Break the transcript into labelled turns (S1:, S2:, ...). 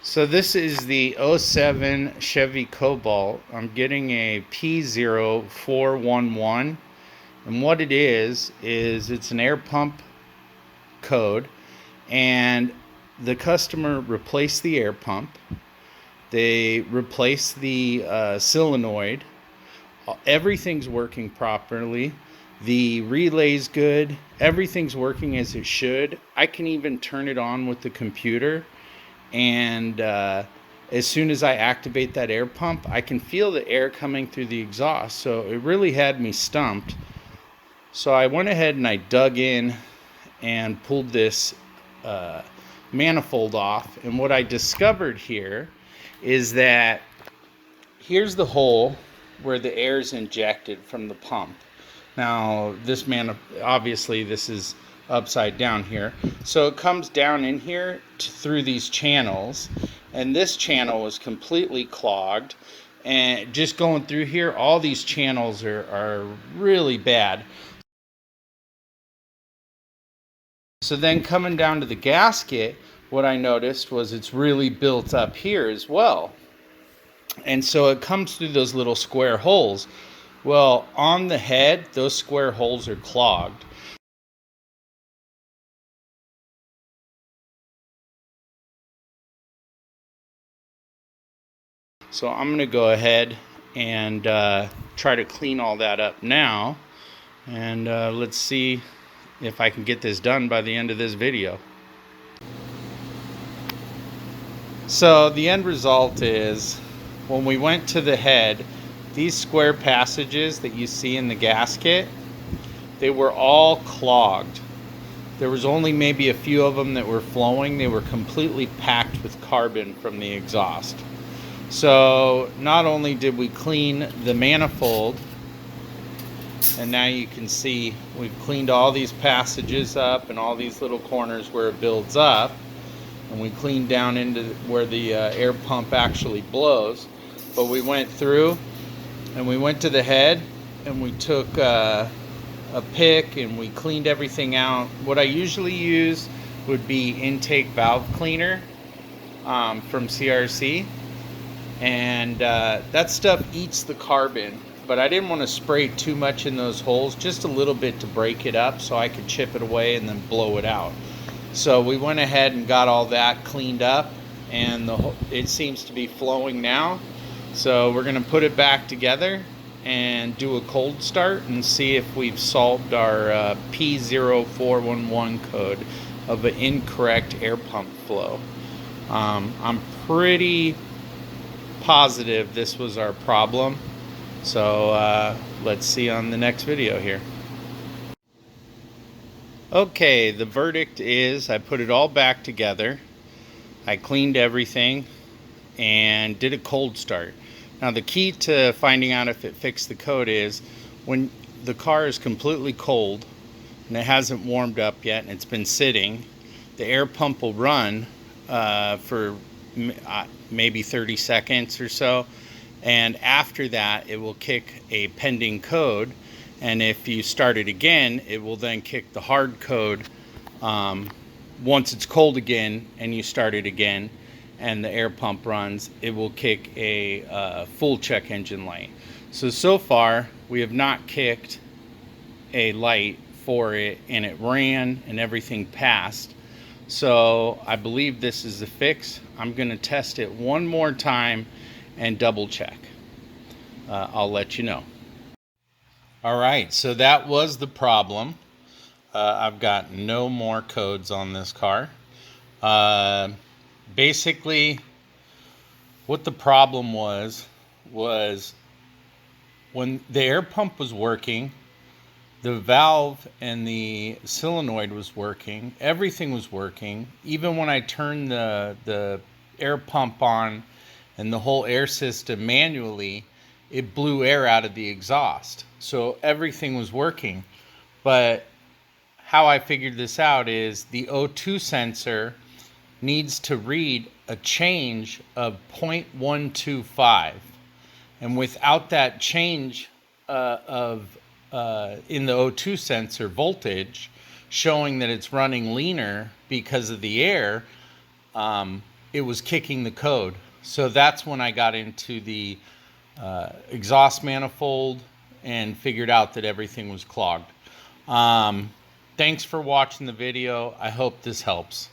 S1: So this is the '07 Chevy Cobalt. I'm getting a P0411, and what it is it's an air pump code, and the customer replaced the air pump. They replaced the solenoid. Everything's working properly. The relay's good. Everything's working as it should. I can even turn it on with the computer, and as soon as I activate that air pump, I can feel the air coming through the exhaust. So it really had me stumped. So I went ahead and I dug in and pulled this manifold off. And what I discovered here is that here's the hole where the air is injected from the pump. Now obviously this is upside down here, so it comes down in here through these channels, and this channel was completely clogged. And just going through here, all these channels are really bad. So then coming down to the gasket, what I noticed was it's really built up here as well. And so it comes through those little square holes. Well, on the head, those square holes are clogged. So I'm going to go ahead and try to clean all that up now. And let's see if I can get this done by the end of this video. So the end result is, when we went to the head, these square passages that you see in the gasket, they were all clogged. There was only maybe a few of them that were flowing. They were completely packed with carbon from the exhaust. So not only did we clean the manifold, and now you can see we've cleaned all these passages up and all these little corners where it builds up, and we cleaned down into where the air pump actually blows. But we went through and we went to the head, and we took a pick and we cleaned everything out. What I usually use would be intake valve cleaner from CRC, and that stuff eats the carbon, but I didn't want to spray too much in those holes, just a little bit to break it up so I could chip it away and then blow it out. So we went ahead and got all that cleaned up, and it seems to be flowing now. So we're going to put it back together and do a cold start and see if we've solved our P0411 code of an incorrect air pump flow. I'm pretty positive this was our problem. So let's see on the next video here. Okay, the verdict is I put it all back together. I cleaned everything and did a cold start. Now the key to finding out if it fixed the code is when the car is completely cold and it hasn't warmed up yet and it's been sitting, the air pump will run for maybe 30 seconds or so, and after that it will kick a pending code, and if you start it again, it will then kick the hard code once it's cold again and you start it again and the air pump runs. It will kick a full check engine light. So far we have not kicked a light for it, and it ran and everything passed. So I believe this is the fix. I'm going to test it one more time and double check. I'll let you know. All right, so that was the problem. I've got no more codes on this car. Basically, what the problem was when the air pump was working, the valve and the solenoid was working, everything was working. Even when I turned the air pump on and the whole air system manually, it blew air out of the exhaust. So everything was working. But how I figured this out is the O2 sensor needs to read a change of 0.125. And without that change in the O2 sensor voltage showing that it's running leaner because of the air, it was kicking the code. So that's when I got into the exhaust manifold and figured out that everything was clogged. Thanks for watching the video. I hope this helps.